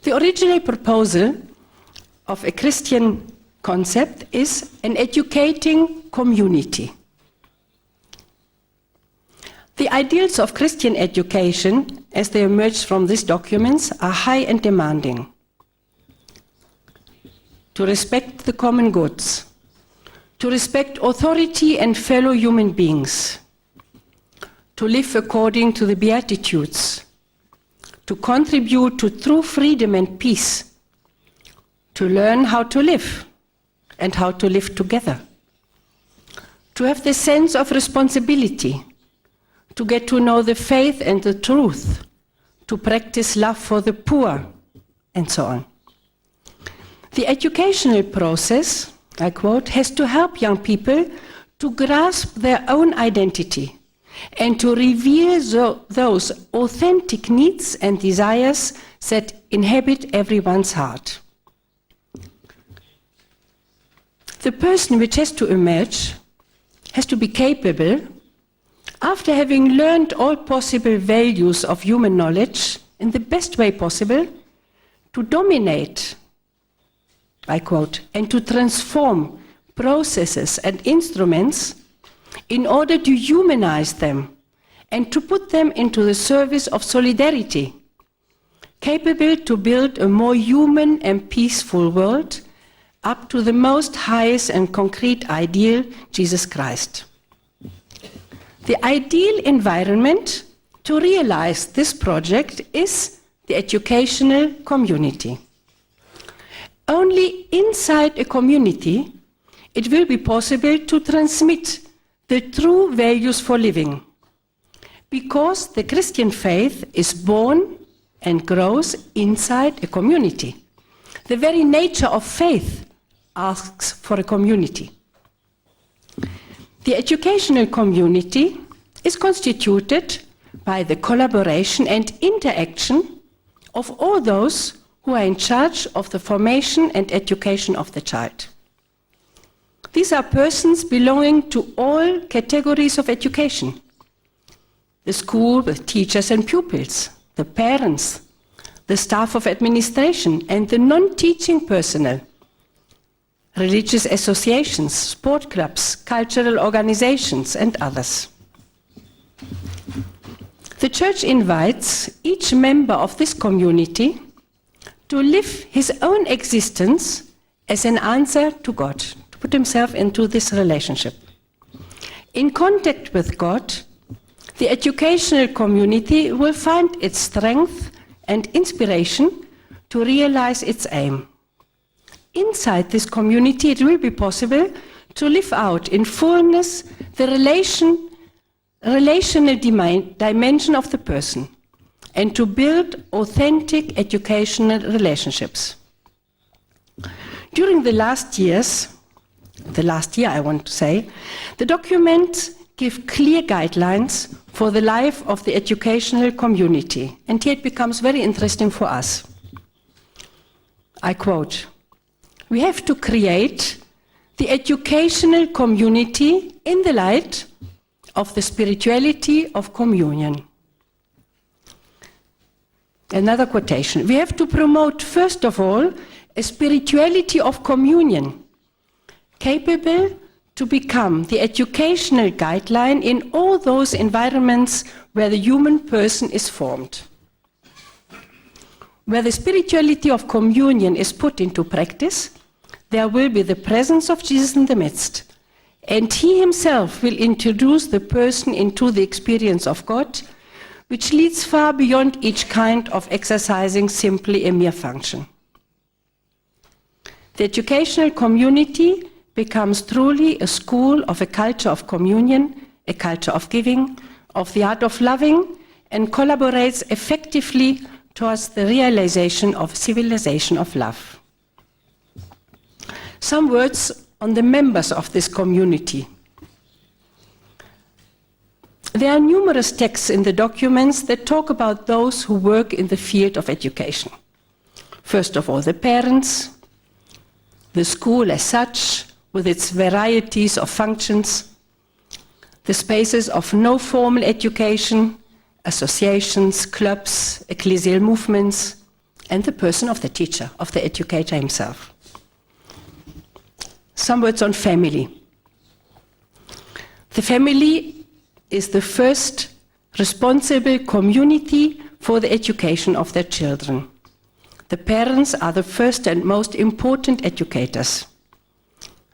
The original proposal of a Christian concept is an educating community. The ideals of Christian education, as they emerge from these documents, are high and demanding. To respect the common goods, to respect authority and fellow human beings, to live according to the Beatitudes, to contribute to true freedom and peace, to learn how to live and how to live together, to have the sense of responsibility, to get to know the faith and the truth, to practice love for the poor, and so on. The educational process, I quote, has to help young people to grasp their own identity and to reveal those authentic needs and desires that inhabit everyone's heart. The person which has to emerge has to be capable, after having learned all possible values of human knowledge in the best way possible, to dominate, I quote, and to transform processes and instruments in order to humanize them and to put them into the service of solidarity, capable to build a more human and peaceful world up to the most highest and concrete ideal, Jesus Christ. The ideal environment to realize this project is the educational community. Only inside a community it will be possible to transmit the true values for living, because the Christian faith is born and grows inside a community. The very nature of faith asks for a community. The educational community is constituted by the collaboration and interaction of all those who are in charge of the formation and education of the child. These are persons belonging to all categories of education: the school with teachers and pupils, the parents, the staff of administration, and the non-teaching personnel, religious associations, sport clubs, cultural organizations, and others. The Church invites each member of this community to live his own existence as an answer to God, to put himself into this relationship. In contact with God, the educational community will find its strength and inspiration to realize its aim. Inside this community, it will be possible to live out in fullness the relational dimension of the person and to build authentic educational relationships. During the last year I want to say, the documents give clear guidelines for the life of the educational community, and here it becomes very interesting for us. I quote, "We have to create the educational community in the light of the spirituality of communion." Another quotation, "We have to promote, first of all, a spirituality of communion, capable to become the educational guideline in all those environments where the human person is formed. Where the spirituality of communion is put into practice, there will be the presence of Jesus in the midst, and he himself will introduce the person into the experience of God, which leads far beyond each kind of exercising simply a mere function. The educational community becomes truly a school of a culture of communion, a culture of giving, of the art of loving, and collaborates effectively towards the realization of civilization of love." Some words on the members of this community. There are numerous texts in the documents that talk about those who work in the field of education. First of all, the parents, the school as such, with its varieties of functions, the spaces of no formal education, associations, clubs, ecclesial movements, and the person of the teacher, of the educator himself. Some words on family. The family is the first responsible community for the education of their children. The parents are the first and most important educators.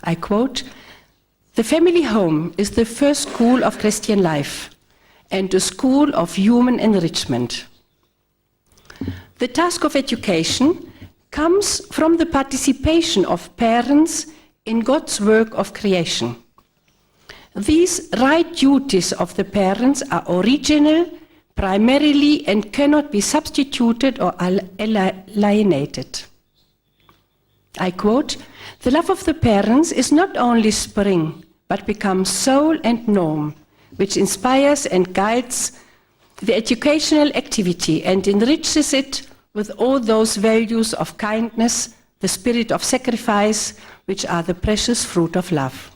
I quote, "The family home is the first school of Christian life and a school of human enrichment. The task of education comes from the participation of parents in God's work of creation. These right duties of the parents are original, primarily, and cannot be substituted or alienated." I quote, "The love of the parents is not only spring, but becomes soul and norm, which inspires and guides the educational activity and enriches it with all those values of kindness, the spirit of sacrifice, which are the precious fruit of love.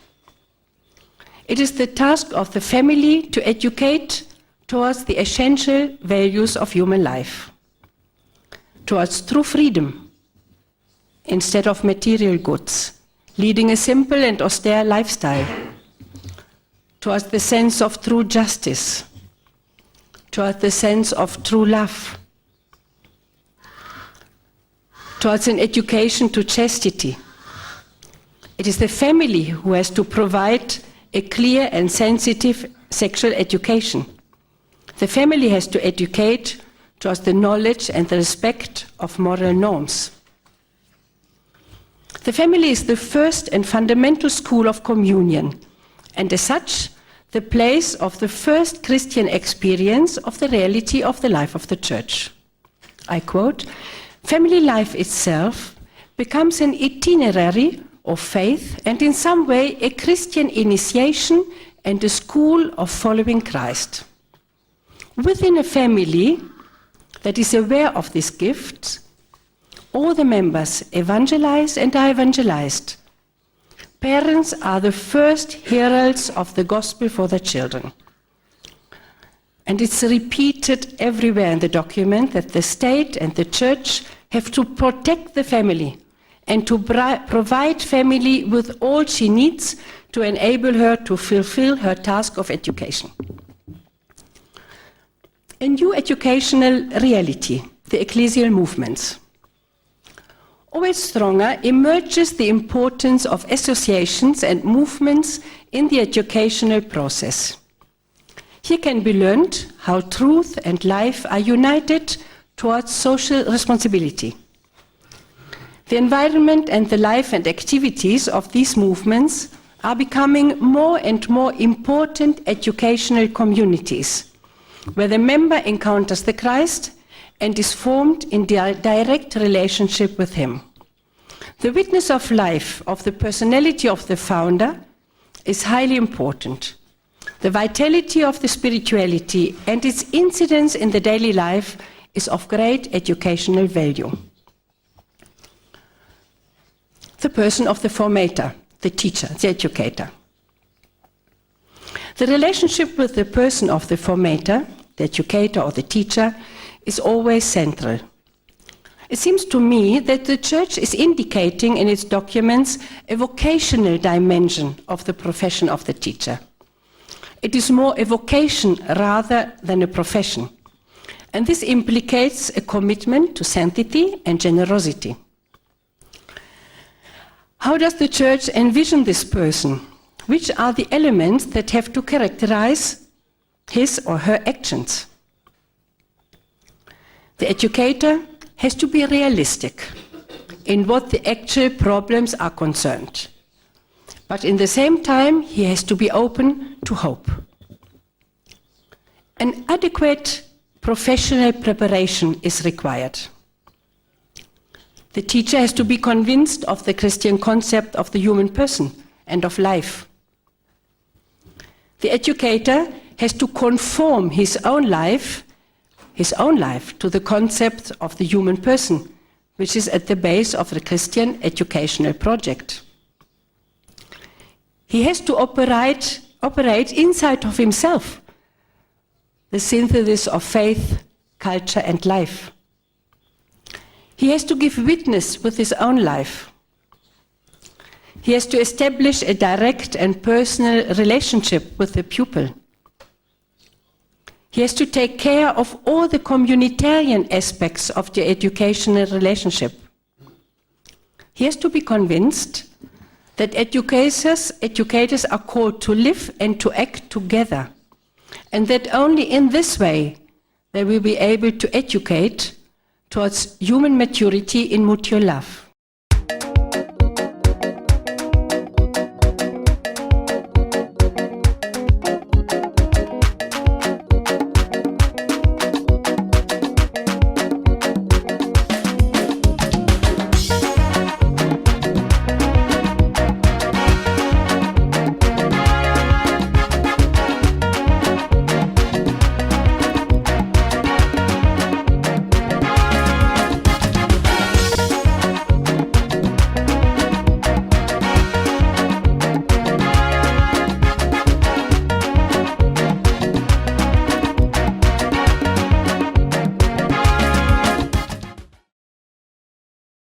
It is the task of the family to educate towards the essential values of human life, towards true freedom instead of material goods, leading a simple and austere lifestyle, towards the sense of true justice, towards the sense of true love, towards an education to chastity. It is the family who has to provide a clear and sensitive sexual education. The family has to educate towards the knowledge and the respect of moral norms. The family is the first and fundamental school of communion, and as such, the place of the first Christian experience of the reality of the life of the Church. I quote, "Family life itself becomes an itinerary of faith and in some way a Christian initiation and a school of following Christ. Within a family that is aware of these gifts, all the members evangelize and are evangelized. Parents are the first heralds of the gospel for their children." And it's repeated everywhere in the document that the state and the church have to protect the family and to provide family with all she needs to enable her to fulfill her task of education. A new educational reality, the ecclesial movements. Always stronger emerges the importance of associations and movements in the educational process. Here can be learned how truth and life are united towards social responsibility. The environment and the life and activities of these movements are becoming more and more important educational communities, where the member encounters the Christ and is formed in direct relationship with him. The witness of life of the personality of the founder is highly important. The vitality of the spirituality and its incidence in the daily life is of great educational value. The person of the formator, the teacher, the educator. The relationship with the person of the formator, the educator or the teacher, is always central. It seems to me that the Church is indicating in its documents a vocational dimension of the profession of the teacher. It is more a vocation rather than a profession, and this implicates a commitment to sanctity and generosity. How does the Church envision this person? Which are the elements that have to characterize his or her actions? The educator has to be realistic in what the actual problems are concerned, but in the same time he has to be open to hope. An adequate professional preparation is required. The teacher has to be convinced of the Christian concept of the human person and of life. The educator has to conform his own life to the concept of the human person, which is at the base of the Christian educational project. He has to operate inside of himself, the synthesis of faith, culture, and life. He has to give witness with his own life. He has to establish a direct and personal relationship with the pupil. He has to take care of all the communitarian aspects of the educational relationship. He has to be convinced that educators are called to live and to act together, and that only in this way they will be able to educate towards human maturity in mutual love.